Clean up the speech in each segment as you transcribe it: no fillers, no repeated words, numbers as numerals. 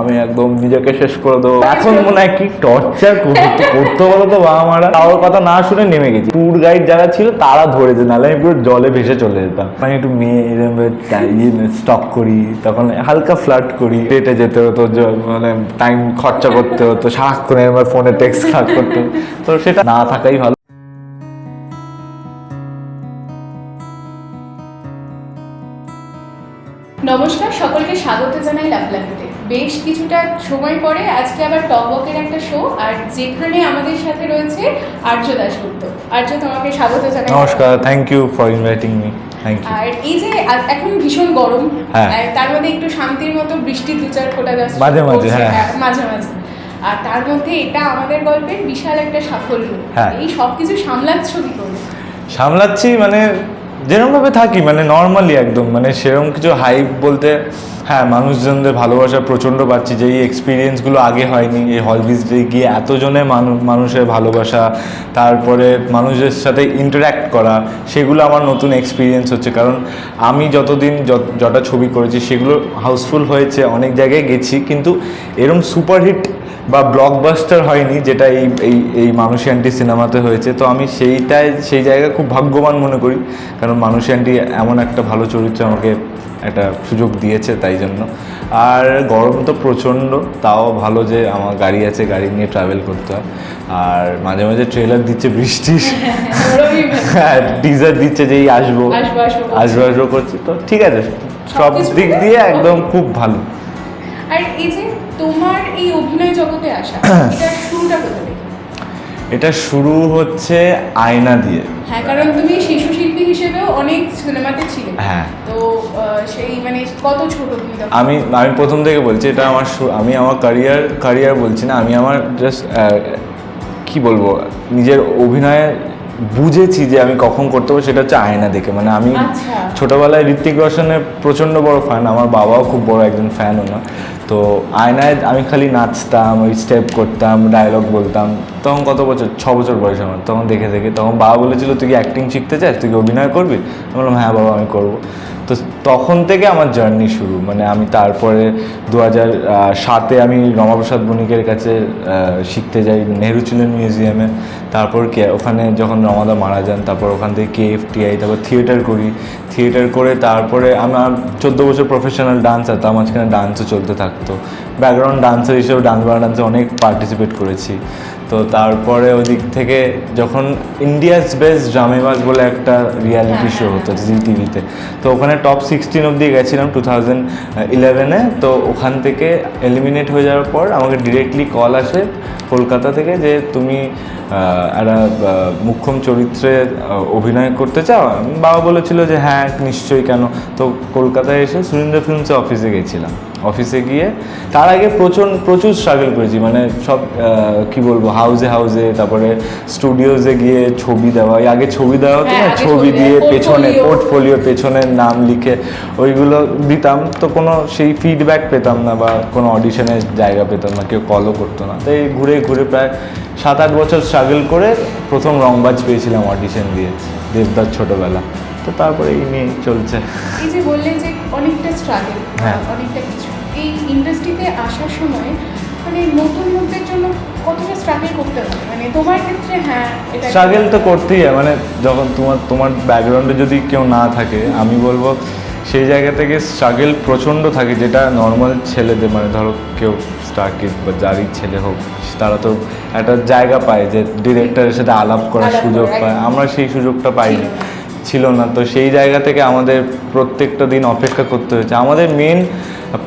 আমি একদম নিজেকে শেষ করে দেবো। এখন মনে হয় কি টর্চার করতে বলো তো বাবা মারা। কারোর কথা না শুনে নেমে গেছি। ট্যুর গাইড যারা ছিল তারা ধরেছে, নাহলে আমি পুরো জলে ভেসে চলে যেতাম। আমি একটু মেয়ে এরকম স্টক করি, তখন হালকা ফ্লার্ট করি, ডেটে যেতে হতো, মানে টাইম খরচা করতে হতো, সারাক্ষণ আমার ফোনে টেক্সট করতে হতো। তো সেটা না থাকাই ভালো। নমস্কার, সকলকে স্বাগত জানাই লাফলাফিতে। বেশ কিছুটা সময় পরে আজকে আবার টকবকের একটা শো, আর যেখানে আমাদের সাথে রয়েছে আর্য দাশগুপ্ত। আর্য, তোমাকে স্বাগত জানাই। নমস্কার, thank you for inviting me. Thank you. আর এই যে এখন ভীষণ গরম, হ্যাঁ। আর তার মধ্যে একটু শান্তির মতো বৃষ্টি দু চার ফোঁটা যাচ্ছে মাঝে মাঝে, হ্যাঁ। মাঝে মাঝে। আর তার মধ্যে এটা আমাদের গল্পের বিশাল একটা সাফল্য। হ্যাঁ। এই সব কিছু সামলাচ্ছ কি করে? সামলাচ্ছি মানে যেরকমভাবে থাকি, মানে নর্মালি একদম, মানে সেরকম কিছু হাইপ বলতে, হ্যাঁ মানুষজনদের ভালোবাসা প্রচণ্ড পাচ্ছি, যে এই এক্সপিরিয়েন্সগুলো আগে হয়নি। এই হল ভিজিটে গিয়ে এতজনের মানুষের ভালোবাসা, তারপরে মানুষের সাথে ইন্টারঅ্যাক্ট করা, সেগুলো আমার নতুন এক্সপিরিয়েন্স হচ্ছে। কারণ আমি যতদিন যটা ছবি করেছি সেগুলো হাউসফুল হয়েছে, অনেক জায়গায় গেছি, কিন্তু এরম সুপারহিট বা ব্লকবাস্টার হয়নি যেটা এই এই এই মানুষী আন্টি সিনেমাতে হয়েছে। তো আমি সেই জায়গায় খুব ভাগ্যবান মনে করি, কারণ মানুষী আন্টি এমন একটা ভালো চরিত্র আমাকে একটা সুযোগ দিয়েছে, তাই জন্য। আর গরম তো প্রচণ্ড, তাও ভালো যে আমার গাড়ি আছে, গাড়ি নিয়ে ট্রাভেল করতে হয়। আর মাঝে মাঝে ট্রেলার দিচ্ছে বৃষ্টির, হ্যাঁ টিজার দিচ্ছে যে এই আসবো করছি, তো ঠিক আছে, সব দিক দিয়ে একদম খুব ভালো। আর এই যে তোমার এই অভিনয় জগতে আসা, এটা শুরুটা কোথা থেকে? এটা শুরু হচ্ছে আয়না দিয়ে। হ্যাঁ, কারণ তুমি শিশু শিল্পী হিসেবেও অনেক সিনেমাতে ছিলে। হ্যাঁ। তো সেই মানে কত ছোট তুমি তখন? আমি প্রথম থেকে বলছি, এটা আমার আমি আমার কারিয়ার বলছি না, আমি আমার জাস্ট কি বলবো, নিজের অভিনয়ে বুঝেছি যে আমি কখন করতে পারবো, সেটা হচ্ছে আয়না দেখে। মানে আমি ছোটোবেলায় ঋত্বিক রোশনের প্রচণ্ড বড় ফ্যান, আমার বাবাও খুব বড় একজন ফ্যান ওনার। তো আয়নায় আমি খালি নাচতাম, ওই স্টেপ করতাম, ডায়লগ বলতাম। তখন কত বছর, 6 বছর বয়স আমার, তখন দেখে তখন বাবা বলেছিল তুই কি অ্যাক্টিং শিখতে চাস, তুই কি অভিনয় করবি? আমি বললাম হ্যাঁ বাবা আমি করবো। তো তখন থেকে আমার জার্নি শুরু। মানে আমি তারপরে 2007-এ আমি রমাপ্রসাদ বণিকের কাছে শিখতে যাই নেহরু চিলড্রেন মিউজিয়ামে। তারপর ওখানে যখন রমাদা মারা যান, তারপর ওখান থেকে KFTI, তারপর থিয়েটার করে তারপরে আমার 14 বছর প্রফেশনাল ডান্সার, তার মাঝখানে ডান্সও চলতে থাকতো। ব্যাকগ্রাউন্ড ডান্সার হিসেবে ডান্সে অনেক পার্টিসিপেট করেছি। তো তারপরে ওদিক থেকে যখন ইন্ডিয়াস বেস্ট ড্রামেবাজ বলে একটা রিয়ালিটি শো হতো জি টিভিতে, তো ওখানে টপ 16 অবধি গেছিলাম 2011-এ। তো ওখান থেকে এলিমিনেট হয়ে যাওয়ার পর আমাকে ডিরেক্টলি কল আসে কলকাতা থেকে যে তুমি একটা মুখ্যম চরিত্রে অভিনয় করতে চাও? বাবা বলেছিল যে হ্যাঁ নিশ্চয়ই, কেন। তো কলকাতায় এসে সুরিন্দ্র ফিল্মসে অফিসে গেছিলাম। অফিসে গিয়ে তার আগে প্রচুর স্ট্রাগল করেছি, মানে সব কি বলবো, হাউসে, তারপরে স্টুডিওজে গিয়ে ছবি দেওয়া। আগে ছবি দেওয়া হতো না, ছবি দিয়ে পেছনে পোর্টফোলিও পেছনে নাম লিখে ওইগুলো দিতাম। তো কোনো সেই ফিডব্যাক পেতাম না, বা কোনো অডিশনের জায়গা পেতাম না, কেউ কলও করতো না। তাই ঘুরে প্রায় 7-8 বছর স্ট্রাগল করে প্রথম রংবাজ পেয়েছিলাম অডিশন দিয়ে, দেবদার ছোটবেলা। তো তারপরে এই নিয়ে চলছে। এই যে বললে যে অনেকটা স্ট্রাগল, অনেকটা কিছু এই ইন্ডাস্ট্রিতে আসার সময়, মানে নতুন লোকদের জন্য কতটা স্ট্রাগল করতে হয়? মানে তোমার ক্ষেত্রে হ্যাঁ এটা স্ট্রাগল তো করতেই হয়। মানে যখন তোমার ব্যাকগ্রাউন্ডে যদি কেউ না থাকে, আমি বলবো সেই জায়গা থেকে স্ট্রাগল প্রচণ্ড থাকে, যেটা নর্মাল ছেলেদের, মানে ধরো কেউ স্টার কিড বা যারই ছেলে হোক, তারা তো একটা জায়গা পায় যে ডিরেক্টরের সাথে আলাপ করার সুযোগ পায়। আমরা সেই সুযোগটা পাইনি, ছিল না। তো সেই জায়গা থেকে আমাদের প্রত্যেকটা দিন অপেক্ষা করতে হয়েছে। আমাদের মেন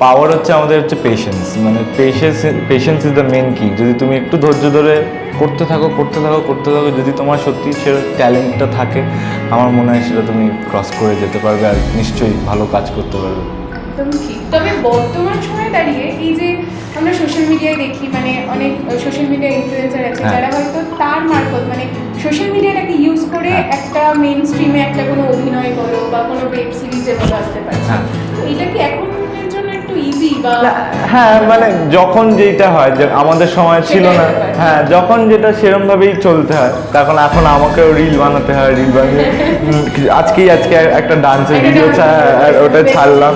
পাওয়ার হচ্ছে পেশেন্স। মানে পেশেন্স ইজ দ্য মেন কি। যদি তুমি একটু ধৈর্য ধরে করতে থাকো, যদি তোমার সত্যি সে ট্যালেন্টটা থাকে, আমার মনে হয় সেটা তুমি ক্রস করে যেতে পারবে, আর নিশ্চয়ই ভালো কাজ করতে পারবে। একদম ঠিক। তবে বর্তমান সময়ে দাঁড়িয়ে এই যে আমরা সোশ্যাল মিডিয়ায় দেখি, মানে অনেক সোশ্যাল মিডিয়া ইনফ্লুয়েন্সার আছে যারা হয়তো তার মারফত, মানে সোশ্যাল মিডিয়াটাকে ইউজ করে একটা মেইন স্ট্রিমে একটা কোনো অভিনয় বলো বা কোনো ওয়েব সিরিজে বলো আসতে পারছে। তো এটা কি এখনের জন্য একটু ইজি বা হ্যাঁ মানে যখন যেটা হয় যে আমাদের সময় ছিল সেটাই না, ব্যাপার। হ্যাঁ যখন যেটা সেরকম ভাবেই চলতে হয়, তখন এখন আমাকেও রিল বানাতে হয়, রিল বানিয়ে আজকে একটা ডান্সের একটা ভিডিও dance ওটা video ছাড়লাম।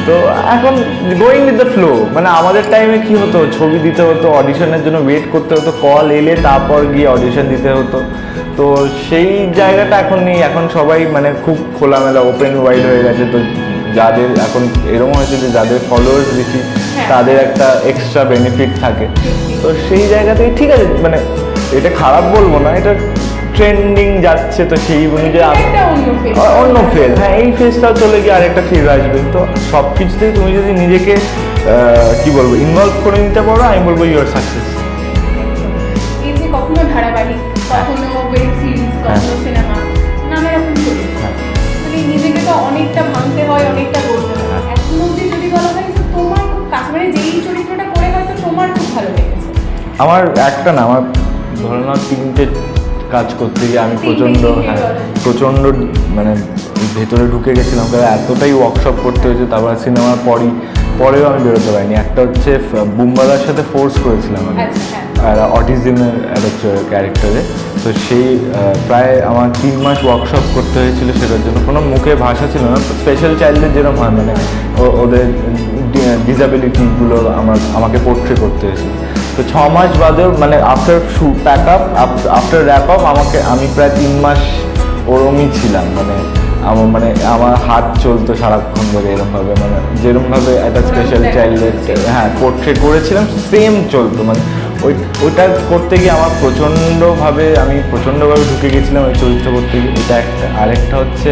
তো এখন গোয়িং উইথ দ্য ফ্লো, মানে আমাদের টাইমে কি হতো, ছবি দিতে হতো, অডিশনের জন্য ওয়েট করতে হতো, কল এলে তারপর গিয়ে অডিশন দিতে হতো। তো সেই জায়গাটা এখন নেই, এখন সবাই মানে খুব খোলামেলা ওপেন ওয়াইড হয়ে গেছে। তো যাদের এখন এরকম হয়েছে যে যাদের ফলোয়ার্স বেশি তাদের একটা এক্সট্রা বেনিফিট থাকে। তো সেই জায়গা থেকে ঠিক আছে, মানে এটা খারাপ বলবো না, এটা ট্রেন্ডিং যাচ্ছে, তো সেই অনুযায়ী একটা অন্য ফেজ অন্য ফেজ, হ্যাঁ এই ফেজটাও চলে গিয়ে আরেকটা ফেজ আসবে। তো সব কিছুতেই তুমি যদি নিজেকে কি বলবো ইনভলভ করে নিতে পারো, আমি বলবো ইউর সাকসেস। এই যে কখনো ধারাবাহিক, কখনো ওয়েব সিরিজ, কখনো সিনেমা, নানা রকম চরিত্র, মানে নিজেকে তো অনেকটা ভাঙতে হয়, অনেকটা করতে হয়। এখন অবধি যদি বলা হয় যে তোমার খুব কাছে, মানে যেই চরিত্রটা করে হয়তো তোমার খুব ভালো লেগেছে, আমার একটা না, আমার ধরে নাও 3টে কাজ করতে গিয়ে আমি প্রচণ্ড মানে ভেতরে ঢুকে গেছিলাম, কারণ এতটাই ওয়ার্কশপ করতে হয়েছে। তারপর সিনেমার পরেও আমি বেরোতে পারিনি। একটা হচ্ছে বুম্বাদার সাথে ফোর্স করেছিলাম আমি, আর অটিজমের একটা ক্যারেক্টারে। তো সেই প্রায় আমার 3 মাস ওয়ার্কশপ করতে হয়েছিল সেটার জন্য। কোনো মুখে ভাষা ছিল না, স্পেশাল চাইল্ডদের যেরকম হয়, মানে ওদের ডিসাবিলিটিগুলো আমাকে পোর্ট্রে করতে হয়েছিল। তো 6 মাস বাদেও মানে after pack up, after wrap up আমি প্রায় 3 মাস ওরমই ছিলাম। মানে আমার হাত চলতো সারাক্ষণ ধরে এরমভাবে, মানে যেরমভাবে একটা স্পেশাল চাইল্ডের হ্যাঁ পোর্ট্রে করেছিলাম সেম চলতো। মানে ওইটা করতে গিয়ে আমার প্রচণ্ডভাবে ঢুকে গেছিলাম ওই চরিত্র করতে গিয়ে। এটা একটা। আরেকটা হচ্ছে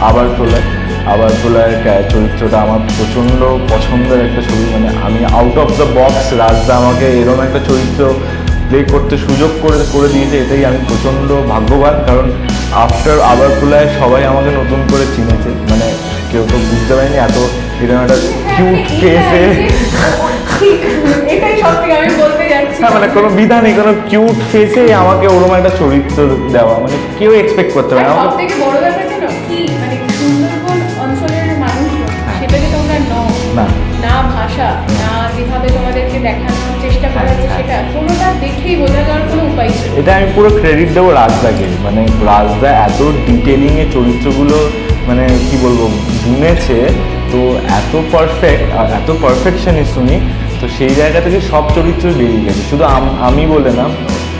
আবার প্রলয় চরিত্রটা আমার প্রচণ্ড পছন্দের একটা ছবি। মানে আমি out of the box, Rajda আমাকে এরকম একটা চরিত্র প্লে করতে সুযোগ করে দিয়েছে, এটাই আমি প্রচণ্ড ভাগ্যবান। কারণ আফটার আবার প্রলয় সবাই আমাকে নতুন করে চিনেছে, মানে কেউ তো বুঝতে পারেনি এত এরকম একটা কিউট ফেসে, এটাই সব থেকে আমি বলতে যাচ্ছি। হ্যাঁ মানে কোনো বিধা নেই, কোনো কিউট ফেসে আমাকে ওরকম একটা চরিত্র দেওয়া, মানে কেউ এক্সপেক্ট করতে পারে না। সব থেকে বড় ব্যাপার জানো কি, মানে সুন্দরবন অঞ্চলের মানুষজন সেটাকে তোমরা না ভাষা, না যেভাবে তোমাদেরকে দেখানোর চেষ্টা করা হচ্ছে সেটা কোনোটা দেখেই বোঝা যাওয়ার কোনো উপায় ছিল। এটা আমি পুরো ক্রেডিট দেবো রাজদাকে। মানে রাজদা এত ডিটেলিংয়ে চরিত্রগুলো মানে কি বলবো বুনেছে, তো এত পারফেক্ট আর এত পারফেকশনিস্ট উনি। তো সেই জায়গা থেকে সব চরিত্র বেরিয়ে গেছে, শুধু আমি বলে না,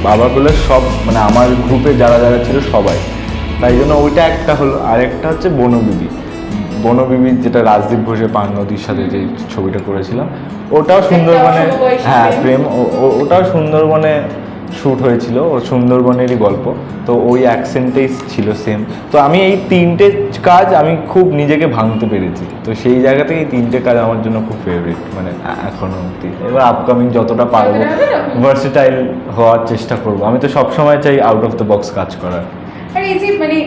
বাবা বলে সব, মানে আমার গ্রুপে যারা ছিল সবাই। তাই জন্য ওইটা একটা হলো। আরেকটা হচ্ছে বনবিবি, যেটা রাজদীপ ঘোষের পান নদীর সাথে যে ছবিটা করেছিলাম, ওটাও সুন্দরবনে, হ্যাঁ প্রেম, ওটাও সুন্দরবনে শ্যুট হয়েছিল, ও সুন্দরবনেরই গল্প। তো ওই অ্যাকসেন্টেই ছিল সেম। তো আমি এই 3টে কাজ আমি খুব নিজেকে ভাঙতে পেরেছি। তো সেই জায়গা থেকে এই 3টে কাজ আমার জন্য খুব ফেভারিট, মানে এখনো অবধি। এবার আপকামিং যতটা পারবো ভার্সেটাইল হওয়ার চেষ্টা করবো। আমি তো সবসময় চাই আউট অফ দ্য বক্স কাজ করার। আর এই যে মানে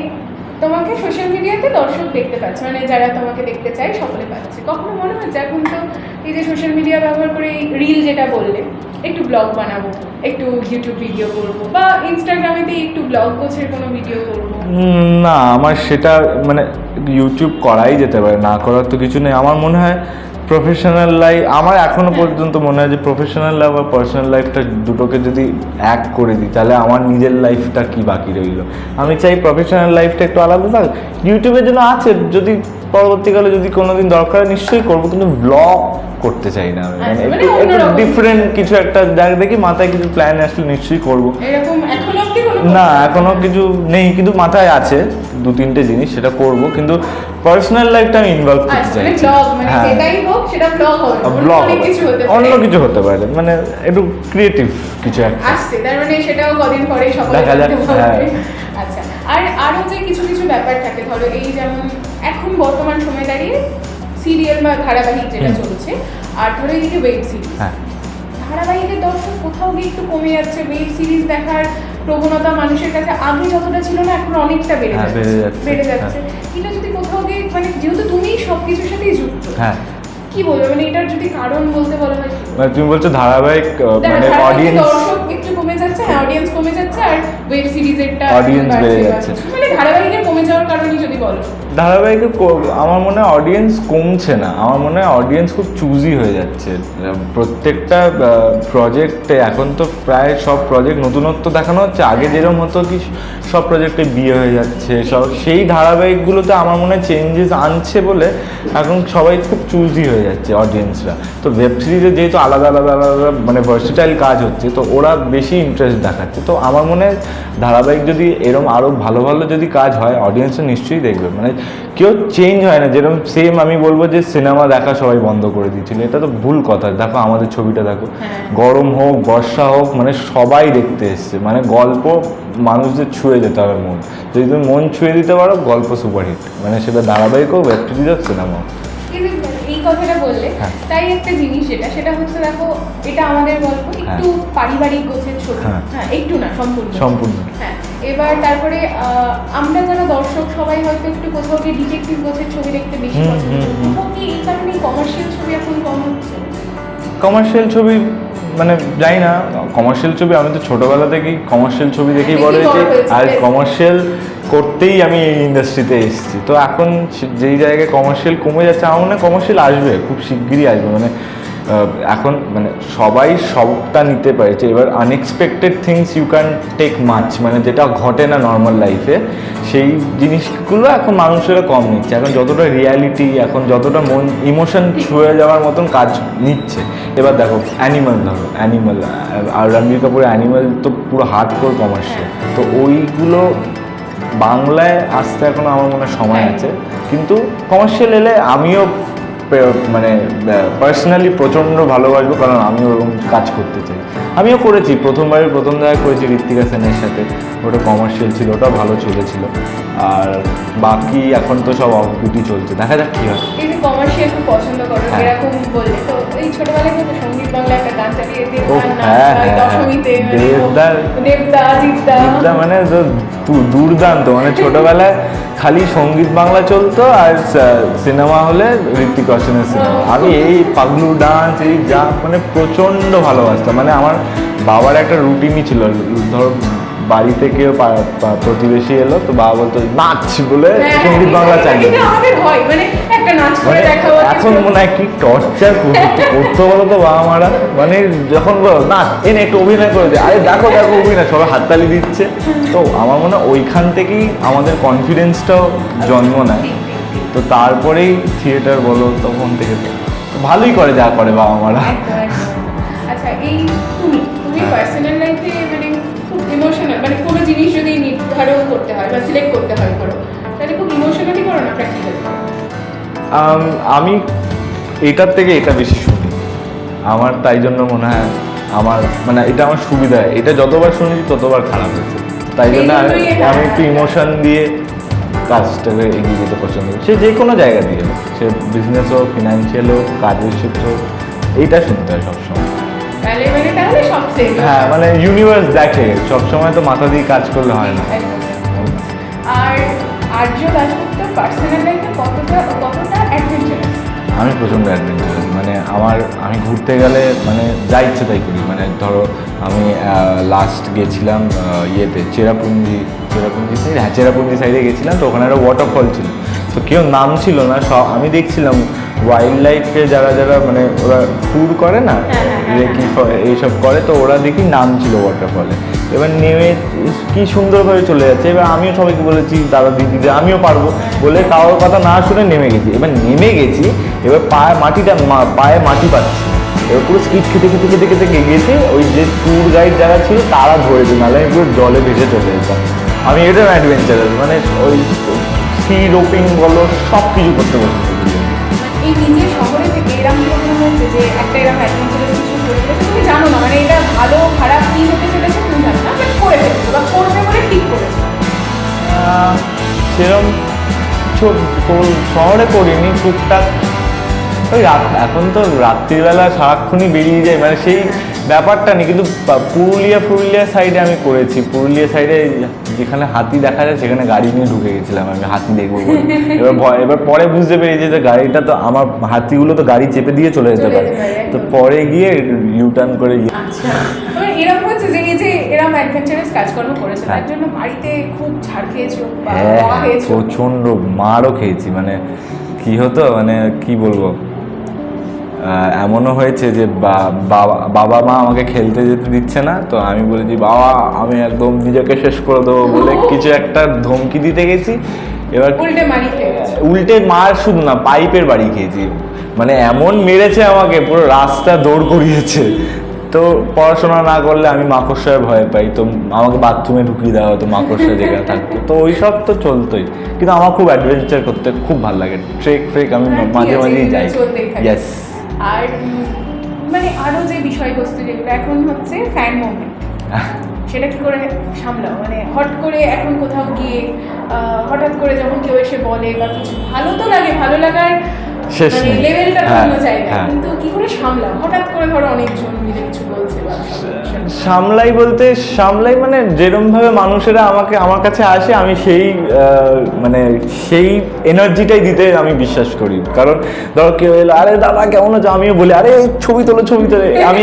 তোমাকে সোশ্যাল মিডিয়াতে দর্শক দেখতে পাচ্ছে, মানে যারা তোমাকে দেখতে চায় সকলে পাচ্ছে, কখনো মনে হচ্ছে এখন তো এই যে সোশ্যাল মিডিয়া ব্যবহার করে রিল যেটা বললে, একটু ব্লগ বানাবো, একটু ইউটিউব ভিডিও করবো, বা ইনস্টাগ্রামেতে একটু ব্লগ গোছের কোনো ভিডিও করবো? না, আমার সেটা মানে ইউটিউব করাই যেতে পারে, না করার তো কিছু নেই। আমার মনে হয় প্রফেশনাল লাইফ, আমার এখনো পর্যন্ত মনে হয় যে প্রফেশনাল লাইফ আর পার্সোনাল লাইফটা দুটোকে যদি এক করে দিই, তাহলে আমার নিজের লাইফটা কি বাকি রইল। আমি চাই প্রফেশনাল লাইফটা একটু আলাদা থাক। ইউটিউবের জন্য আছে, যদি পরবর্তীকালে যদি কোনোদিন দরকার নিশ্চয়ই করবো, কিন্তু ব্লগ করতে চাই না আমি। মানে একটু ডিফারেন্ট কিছু একটা দেখি, মাথায় কিছু প্ল্যান আসলে নিশ্চয়ই করবো। না এখনো কিছু নেই, কিন্তু মাথায় আছে 2-3টে জিনিস, সেটা করব। কিন্তু পার্সোনাল লাইফটা আমি ইনভলভ করতে চাই। হ্যাঁ ব্লগ অন্য কিছু হতে পারে, মানে একটু ক্রিয়েটিভ কিছু একটা আসছে, তার মানে সেটাও কদিন পরে দেখা যাক। হ্যাঁ আচ্ছা, আর আরো যে কিছু ব্যাপার থাকে, ধরো এই যেমন এখন বর্তমান সময় দাঁড়িয়ে সিরিয়াল বা ধারাবাহিক যেটা চলছে, আর ধরো এইদিকে ওয়েব সিরিজ, ধারাবাহিকের দর্শক কোথাও গিয়ে একটু কমে যাচ্ছে, ওয়েব সিরিজ দেখার প্রবণতা মানুষের কাছে আগে যতটা ছিল না এখন অনেকটা বেড়ে যাচ্ছে। কিন্তু যদি কোথাও গিয়ে, মানে যেহেতু তুমি সবকিছুর সাথেই যুক্ত, কি বলবো, মানে এটার যদি কারণ বলতে বলা হয়, মানে তুমি বলছো ধারাবাহিক মানে অডিয়েন্স দর্শক একটু কমে যাচ্ছে, হ্যাঁ অডিয়েন্স কমে যাচ্ছে আর ওয়েব সিরিজেরটা Audience বেড়ে যাচ্ছে। মানে ধারাবাহিকের কমে যাওয়ার কারণে যদি বলো ধারাবাহিকে আমার মনে হয় অডিয়েন্স কমছে না, আমার মনে হয় অডিয়েন্স খুব চুজি হয়ে যাচ্ছে। প্রত্যেকটা প্রজেক্টে এখন তো প্রায় সব প্রজেক্ট নতুনত্ব দেখানো হচ্ছে। আগে যেরকম হতো কি সব প্রজেক্টে বিয়ে হয়ে যাচ্ছে সব, সেই ধারাবাহিকগুলোতে আমার মনে হয় চেঞ্জেস আনছে বলে এখন সবাই খুব চুজি হয়ে যাচ্ছে অডিয়েন্সরা। তো ওয়েব সিরিজে যেহেতু আলাদা আলাদা আলাদা মানে ভার্সেটাইল কাজ হচ্ছে, তো ওরা বেশি ইন্টারেস্ট দেখাচ্ছে। তো আমার মনে হয় ধারাবাহিক যদি এরকম আরও ভালো ভালো যদি কাজ হয় অডিয়েন্সও নিশ্চয়ই দেখবে। মানে কেউ চেঞ্জ হয় না, যেরকম সেম আমি বলবো যে সিনেমা দেখা সবাই বন্ধ করে দিয়েছিল, এটা তো ভুল কথা। দেখো আমাদের ছবিটা দেখো, গরম হোক বর্ষা হোক মানে সবাই দেখতে এসছে। মানে গল্প মানুষদের ছুঁয়ে যেতে হবে মন, যদি তুমি মন ছুঁয়ে দিতে পারো গল্প সুপারহিট, মানে সেটা ধারাবাহিক হোক ওয়েব সিরিজ হোক সিনেমা হোক। এই কথাটা বললে হ্যাঁ। তাই একটা জিনিস সেটা হচ্ছে দেখো এটা আমাদের গল্প একটু পারিবারিক গোছের ছবি, হ্যাঁ। হ্যাঁ একটু না সম্পূর্ণ সম্পূর্ণ। হ্যাঁ এবার তারপরে আমরা যারা দর্শক সবাই হয়তো একটু কোথাও গিয়ে ডিটেকটিভ গোছের ছবি দেখতে বেশি পছন্দ করি। কোথাও কি এই কারণে কমার্শিয়াল ছবি এখন কম হচ্ছে? কমার্শিয়াল ছবি মানে জানি না, কমার্শিয়াল ছবি আমি তো ছোটোবেলা থেকেই কমার্শিয়াল ছবি দেখেই বড় হয়েছি, আর কমার্শিয়াল করতেই আমি এই ইন্ডাস্ট্রিতে এসেছি। তো এখন যেই জায়গায় কমার্শিয়াল কমে যাচ্ছে আমার মনে হয় কমার্শিয়াল আসবে, খুব শিগগিরই আসবে। মানে এখন মানে সবাই সবটা নিতে পারছে। এবার unexpected things you can take much, মানে যেটা ঘটে না নর্মাল লাইফে, সেই জিনিসগুলো এখন মানুষেরা কম নিচ্ছে। এখন যতটা রিয়ালিটি, এখন যতটা মন ইমোশন ছুঁয়ে যাওয়ার মতন কাজ নিচ্ছে। এবার দেখো অ্যানিমাল, ধরো অ্যানিমাল আর রণবীর কাপুরের অ্যানিমাল তো পুরো হার্ডকোর কমার্শিয়াল। তো ওইগুলো বাংলায় আসতে এখন আমার মনে হয় সময় আছে, কিন্তু কমার্শিয়াল এলে আমিও মানে পার্সোনালি প্রচণ্ড ভালোবাসবো, কারণ আমি ওরকম কাজ করতে চাই। আমিও করেছি, প্রথম জায়গায় করেছি ঋত্বিকা সেনের সাথে, ওটা কমার্শিয়াল ছিল, ওটা ভালো চলেছিল। আর বাকি এখন তো সব অফবিটই চলছে, দেখা যাক কী হয়। এই যে কমার্শিয়াল খুব পছন্দ করো হ্যাঁ। এরকম বললে, তো এই ছোটবেলায় কিন্তু সঙ্গীত বাংলা একটা গান চালিয়ে ও হ্যাঁ হ্যাঁ, দশমীতে দেবদা জিদ্দা মানে তো দুর্দান্ত। মানে ছোটবেলায় খালি সঙ্গীত বাংলা চলতো আর সিনেমা হলে ঋত্বিক রোশনের সিনেমা। আমি এই পাগলু ডান্স এই যা মানে প্রচণ্ড ভালোবাসতাম। মানে আমার বাবার একটা রুটিনই ছিল, ধরো বাড়ি থেকে প্রতিবেশী এলো তো বাবা বলতো নাচ বলে সঙ্গীত বাংলা চালিয়ে। মানে এখন মনে হয় কি টর্চার করতে বলো তো বাবা মারা, মানে যখন বলো না এনে একটু অভিনয় করে দে, আরে দেখো দেখো অভিনয়, সবাই হাততালি দিচ্ছে। তো আমার মনে হয় ওইখান থেকেই আমাদের কনফিডেন্সটাও জন্ম নেয়। তো তারপরেই থিয়েটার বলো, তখন থেকে তো ভালোই করে যা করে বাবা মারা। আচ্ছা এই তুমি পার্সোনাল লাইফে মানে খুব ইমোশনাল, মানে কোনো জিনিস যদি নির্ধারণ করতে হয় বা সিলেক্ট করতে হয় ধরো, তাহলে খুব ইমোশনালি করো না প্র্যাকটিক্যালি? আমি এটার থেকে এটা বেশি শুনি, আমার তাই জন্য মনে হয় আমার মানে এটা আমার সুবিধা। এটা যতবার শুনেছি ততবার খারাপ হয়েছে, তাই জন্য আমি একটু ইমোশন দিয়ে কাজটাকে এগিয়ে যেতে পছন্দ করি। সে যে কোনো জায়গা দিয়ে হোক, সে বিজনেস হোক, ফিনান্সিয়াল হোক, কাজের ক্ষেত্র হোক, এইটা শুনতে হয় সবসময়। তাহলে সবচেয়ে হ্যাঁ মানে ইউনিভার্স দেখে, সবসময় তো মাথা দিয়ে কাজ করলে হয় না। আর আর্য দাশগুপ্ত পার্সোনাল লাইফে কতটা অ্যাডভেঞ্চারাস? আমি প্রচণ্ড অ্যাডভেঞ্চারাস। মানে আমি ঘুরতে গেলে মানে যা ইচ্ছে তাই করি। মানে ধরো আমি লাস্ট গেছিলাম ইয়েতে চেরাপুঞ্জি সাইড, হ্যাঁ চেরাপুঞ্জি সাইডে গেছিলাম। তো ওখানে একটা ওয়াটারফল ছিল, তো কেউ নাম ছিল না, সব আমি দেখছিলাম ওয়াইল্ড লাইফে যারা মানে ওরা ট্যুর করে না, এইসব করে, তো ওরা দেখি নাম ছিল ওয়াটারফলে। এবার নেমে কি সুন্দরভাবে চলে যাচ্ছে। এবার আমিও সবাইকে বলেছি দাদা দিদিদের আমিও পারবো বলে, কারোর কথা না শুনে নেমে গেছি। এবার পায়ে মাটি পাচ্ছি, এবার পুরো স্পিড খেতে গেছি। ওই যে ট্যুর গাইড যারা ছিল তারা ধরেছে, নাহলে আমি পুরো জলে ভেসে চলে যেতাম। আমি এটাও অ্যাডভেঞ্চারাস, মানে ওই সি রোপিং বলো সব কিছু করতে পছন্দ করি। এই নিজের শহরে থেকে এরকম মনে হচ্ছে যে একটা এরকম অ্যাডভেঞ্চারাস কিছু করে ফেলেছে, তুমি জানো না মানে এটা ভালো খারাপ কি হতে চলেছে তুমি জানো না, বাট করে ফেলেছো বা করবে বলে ঠিক করেছো। সেরকম শহরে করিনি, টুকটাক ওই এখন তো রাত্রিবেলা সারাক্ষণই বেরিয়ে যায়, মানে সেই ব্যাপারটা নেই। কিন্তু পুরুলিয়া সাইডে আমি করেছি। পুরুলিয়া সাইডে যেখানে হাতি দেখা যায় সেখানে গাড়ি নিয়ে ঢুকে গেছিলাম আমি, হাতি দেখবো বলে। এবার পরে বুঝতে পেরেছি যে গাড়িটা তো আমার, হাতিগুলো তো গাড়ি চেপে দিয়ে চলে যেতে পারে। তো পরে গিয়ে ইউটার্ন করে আচ্ছা এরকম হচ্ছে যে এই যে এরকম অ্যাডভেঞ্চারাস কাজকর্ম করেছো, হ্যাঁ। তার জন্য বাড়িতে খুব ছাড় খেয়েছো বা হ্যাঁ বকা খেয়েছো? প্রচণ্ড মারও খেয়েছি, মানে কি হতো মানে কি বলবো, এমনও হয়েছে যে বাবা মা আমাকে খেলতে যেতে দিচ্ছে না, তো আমি বলেছি বাবা আমি একদম নিজেকে শেষ করে দেবো বলে কিছু একটা ধমকি দিতে গেছি, এবার উল্টে মারি খেয়েছো? উল্টে মার শুধু না পাইপের বাড়ি খেয়েছি, মানে এমন মেরেছে আমাকে পুরো রাস্তা দৌড় করিয়েছে। তো পড়াশোনা না করলে আমি মাকড়সায় ভয় পাই, তো আমাকে বাথরুমে ঢুকিয়ে দেওয়া হতো মাকড়সা যেখানে থাকতো, তো ওই সব তো চলতোই। কিন্তু আমার খুব অ্যাডভেঞ্চার করতে খুব ভালো লাগে, ট্রেক আমি হ্যাঁ, ঠিক মাঝে আছে, মাঝেই এগুলো যাই। চলতেই থাকে। ইয়েস। আর মানে আরো যে বিষয়বস্তু যেগুলো এখন হচ্ছে ফ্যান মোমেন্ট, সেটা কি করে সামলাও? মানে হট করে এখন কোথাও গিয়ে হঠাৎ করে যখন কেউ এসে বলে বা কিছু, ভালো তো লাগে, ভালো লাগার শেষ মানে নেই। লেভেলটা হ্যাঁ, অন্য জায়গায়, হ্যাঁ। কিন্তু কি করে সামলাও? হঠাৎ করে ধরো অনেকজন মিলে কিছু বলছে বা সামলাই মানে যেরকম ভাবে মানুষেরা আমার কাছে আসে আমি সেই মানে সেই এনার্জিটাই দিতে আমি বিশ্বাস করি। কারণ ধরো কেউ এলো, আরে দাদা কেমন আছো, আমিও বলি আরে ছবি তোলো। আমি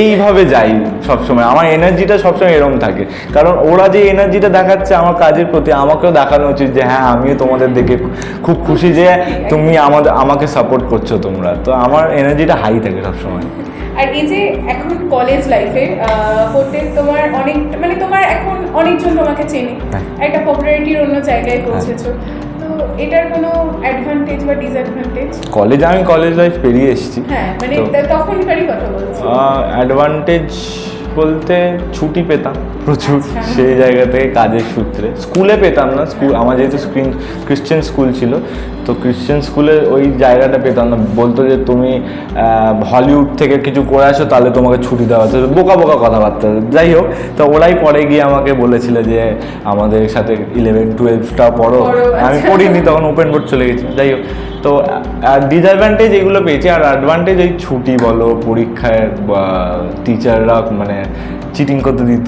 এইভাবে যাই সবসময়, আমার এনার্জিটা সবসময় এরকম থাকে। কারণ ওরা যে এনার্জিটা দেখাচ্ছে আমার কাজের প্রতি, আমাকেও দেখানো উচিত যে হ্যাঁ আমিও তোমাদের দেখে খুব খুশি যে তুমি আমাকে সাপোর্ট করছো তোমরা, তো আমার এনার্জিটা হাই থাকে সবসময়। আর এই যে এখন কলেজ লাইফে পড়তে তোমার অনেক মানে তোমার এখন অনেকজন তোমাকে চেনে, হ্যাঁ। একটা পপুলারিটির অন্য জায়গায় পৌঁছেছো, তো এটার কোনো অ্যাডভান্টেজ বা ডিসঅ্যাডভান্টেজ? আমি কলেজ লাইফ পেরিয়ে এসেছি। হ্যাঁ মানে তো তখনকারই কথা বলছি। অ্যাডভান্টেজ বলতে ছুটি পেতাম প্রচুর, আচ্ছা। সেই জায়গা থেকে কাজের সূত্রে। স্কুলে পেতাম না, আমার যেহেতু ক্রিশ্চিয়ান স্কুল ছিল, তো ক্রিশ্চিয়ান স্কুলে ওই জায়গাটা পেতাম না। বলতো যে তুমি হলিউড থেকে কিছু করে আসো তাহলে তোমাকে ছুটি দেওয়া হতো, বোকা কথাবার্তা। যাই হোক, তো ওরাই পরে গিয়ে আমাকে বলেছিল যে আমাদের সাথে 11-12টা পড়ো। আমি আচ্ছা। পড়িনি, তখন ওপেন বোর্ড চলে গেছি। যাই হোক, তো ডিসঅ্যাডভান্টেজ এগুলো পেয়েছি, আর অ্যাডভান্টেজ এই ছুটি বলো, পরীক্ষায় বা টিচাররা মানে চিটিং করতে দিত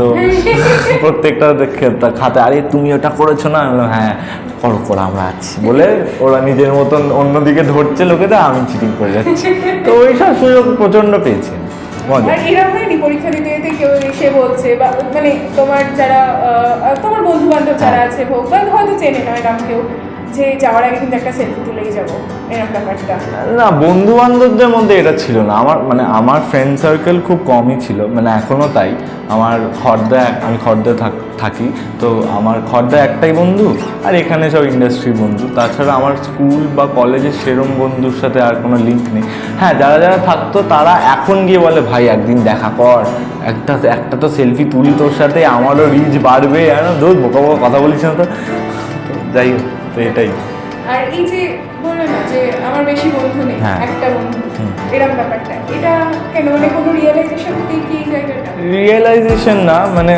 প্রত্যেকটা খাতে, আরে তুমি ওটা করেছো না, আমি বললাম, হ্যাঁ করো আমরা আছি বলে ওরা নিজের মতন অন্যদিকে ধরছে লোকেদের, আমি চিটিং করে যাচ্ছি। তো ওই সব সুযোগ প্রচণ্ড পেয়েছি, মজা। আর এরকম হয়নি পরীক্ষা দিতে দিতে কেউ এসে বলছে বা মানে তোমার যারা তোমার বন্ধু বান্ধব যারা আছে হোক বা হয়তো চেনে না এরকম কেউ, যে যাওয়ার আগে কিন্তু একটা সেলফি তুলেই যাবো, এরকম ব্যাপারটা? না, বন্ধু বান্ধবদের মধ্যে এটা ছিল না। আমার ফ্রেন্ড সার্কেল খুব কমই ছিল, মানে এখনও তাই। আমি খর্দায় থাকি, তো আমার খর্দায় একটাই বন্ধু, আর এখানে সব ইন্ডাস্ট্রির বন্ধু। তাছাড়া আমার স্কুল বা কলেজের সেরম বন্ধুর সাথে আর কোনো লিঙ্ক নেই। হ্যাঁ, যারা থাকতো তারা এখন গিয়ে বলে ভাই একদিন দেখা কর, একটা তো সেলফি তুলি তোর সাথে, আমারও রিচ বাড়বে, আর বোকা কথা বলিস না তো। যাই হোক, তো এটাই। আর এই যে বললো না যে আমার বেশি বন্ধু নেই, হ্যাঁ। একটা বন্ধু, এরকম ব্যাপারটা এটা কেন? মানে কোনো রিয়েলাইজেশন কি এই জায়গাটা? রিয়েলাইজেশন না, মানে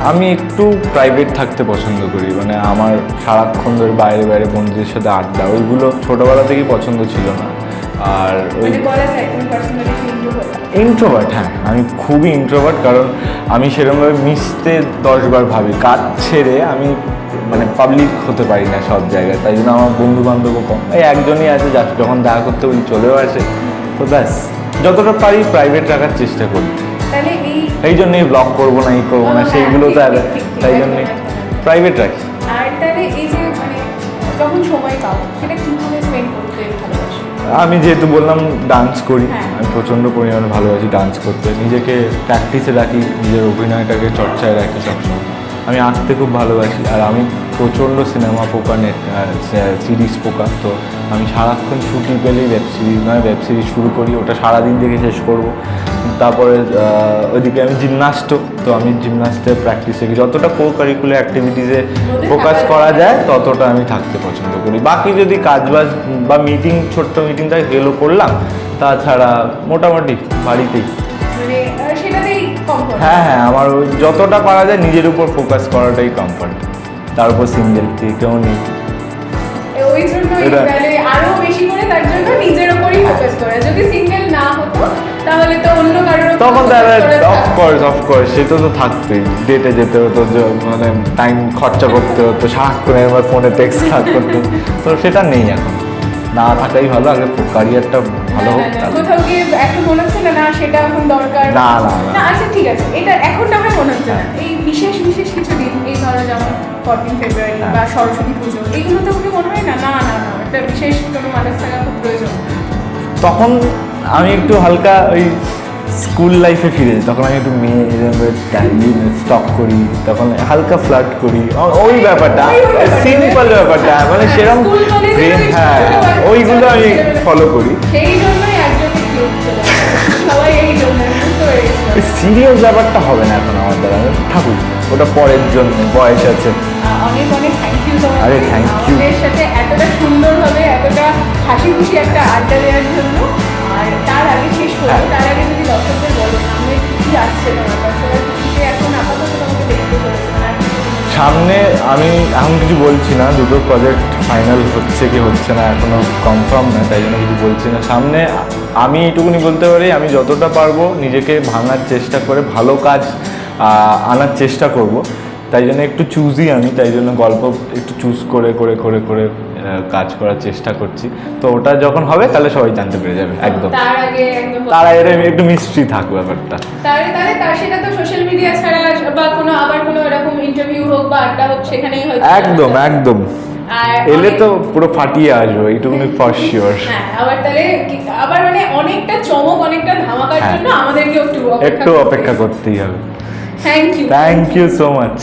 আমি একটু প্রাইভেট থাকতে পছন্দ করি। মানে আমার সারাক্ষণ ধরে বাইরে বন্ধুদের সাথে আড্ডা, ওইগুলো ছোটোবেলা থেকেই পছন্দ ছিল না। আর ওই মানে বলা যায় তুমি পার্সোনালি ইন্ট্রোভার্ট, হ্যাঁ আমি খুবই ইন্ট্রোভার্ট। কারণ আমি সেরকমভাবে মিশতে 10 বার ভাবি, কাজ ছেড়ে আমি মানে পাবলিক হতে পারি না সব জায়গায়। তাই জন্য আমার বন্ধু বান্ধবও কম, এই একজনই আছে যখন দেখা করতে বলি চলেও আসে। তো ব্যাস, যতটা পারি প্রাইভেট রাখার চেষ্টা করি। তাহলে এই জন্যই ব্লগ করবো না, করবো না, হ্যাঁ, সেইগুলো তো ঠিক, তাই জন্যই প্রাইভেট রাখি। আর তাহলে এই যে মানে যখন সময় পাও সেটা কিভাবে স্পেন্ড করতে ভালোবাসো? আমি যেহেতু বললাম ডান্স করি, হ্যাঁ। আমি প্রচণ্ড পরিমাণে ভালোবাসি ডান্স করতে, নিজেকে প্র্যাকটিসে রাখি, নিজের অভিনয়টাকে চর্চায় রাখি সবসময়। আমি আঁকতে খুব ভালোবাসি, আর আমি প্রচণ্ড সিনেমা পোকা, সিরিজ পোকা। তো আমি সারাক্ষণ ছুটি পেলেই ওয়েব সিরিজ শুরু করি, ওটা সারাদিন থেকে শেষ করব। তারপরে ওইদিকে আমি জিমনাস্টও, তো আমি জিমনাস্টের প্র্যাকটিসে যতটা কো কারিকুলার অ্যাক্টিভিটিসে ফোকাস করা যায় ততটা আমি থাকতে পছন্দ করি। বাকি যদি কাজবাজ বা ছোট্ট মিটিং থাকে সেগুলো করলাম, তাছাড়া মোটামুটি বাড়িতেই। মানে সেটাতেই কমফর্ট? হ্যাঁ, আমার যতটা পারা যায় নিজের উপর ফোকাস করাটাই কমফর্ট। তার উপর সিঙ্গেল কেউ নেই, ওই জন্যই তাহলে আরো বেশি করে তার জন্য নিজের উপরই ফোকাস করে। যদি সিঙ্গেল না হতো তাহলে তো অন্য কারোর তখন অফকোর্স সেটা তো থাকতোই। ডেটে যেতে হতো, মানে টাইম খরচা করতে হতো, সারাক্ষণ একবার ফোনে টেক্সট করতে হতো। তো সেটা নেই এখন, না থাকাই ভালো। আগে ক্যারিয়ারটা ভালো হোক তাহলে। কোথাও গিয়ে এখন মনে হচ্ছে না সেটা এখন দরকার না, না, না। আচ্ছা ঠিক আছে, এটা এখন না হয় মনে হচ্ছে না, এই বিশেষ বিশেষ কিছু দিন, এই ধরো যেমন 14 ফেব্রুয়ারি হ্যাঁ। বা সরস্বতী পুজো, এগুলোতে ওকে মনে হয় না না না না একটা বিশেষ কোনো মানুষ থাকা খুব প্রয়োজন। তখন আমি একটু হালকা ওই স্কুল লাইফে ফিরে যাই, তখন আমি একটু মেয়ে স্টক করি, তখন হালকা ফ্লার্ট করি, ওই ব্যাপারটা সিম্পল ব্যাপারটা, মানে সেরকম স্কুল কলেজে প্রেম, হ্যাঁ ওইগুলো আমি ফলো করি। সেই জন্যই একজন সবাই এই জন্য বুঝতে পেরেছি। সিরিয়াস ব্যাপারটা হবে না এখন আমার দ্বারা, থাকুক ওটা পরের জন্য, বয়স আছে। অনেক অনেক থ্যাংক ইউ তোমাকে, আরে, thank you. আমাদের সাথে এতটা সুন্দরভাবে এতটা হাসি খুশি একটা আড্ডা দেওয়ার জন্য। আর তার আগে শেষ করবো, হ্যাঁ। তার আগে যদি দর্শকদের বলো সামনে কি আসছে তোমার কাছে, টিভিতে এখন আপাতত তোমাকে দেখতে চলেছে মানে আর কিছু দিন। সামনে আমি এখন কিছু বলছি না, দুটো প্রজেক্ট ফাইনাল হচ্ছে কি হচ্ছে না এখনো কনফার্ম না, তাই জন্য কিছু বলছি না। সামনে আমি এইটুকুনি বলতে পারি, আমি যতটা পারবো নিজেকে ভাঙার চেষ্টা করে ভালো কাজ আনার চেষ্টা করব, তাই জন্য একটু চুজই আমি, তাই জন্য গল্প একটু চুজ করে করে করে করে কাজ করার চেষ্টা করছি। তো ওটা যখন হবে তাহলে সবাই জানতে পেরে যাবে একদম। তার আগে একদম তার আগে একটু মিস্ট্রি থাকবে ব্যাপারটা। তার সেটা তো সোশ্যাল মিডিয়া ছাড়া বা কোনো আবার কোনো এরকম ইন্টারভিউ হোক বা আড্ডা হোক সেখানেই হয়তো। একদম একদম আর এলে তো পুরো ফাটিয়ে আসবো, এইটুকুনি ফর শিওর। হ্যাঁ আবার তাহলে আবার মানে অনেকটা চমক অনেকটা ধামাকার হ্যাঁ। জন্য আমাদেরকে একটু একটু অপেক্ষা করতেই হবে। Thank you thank you so much.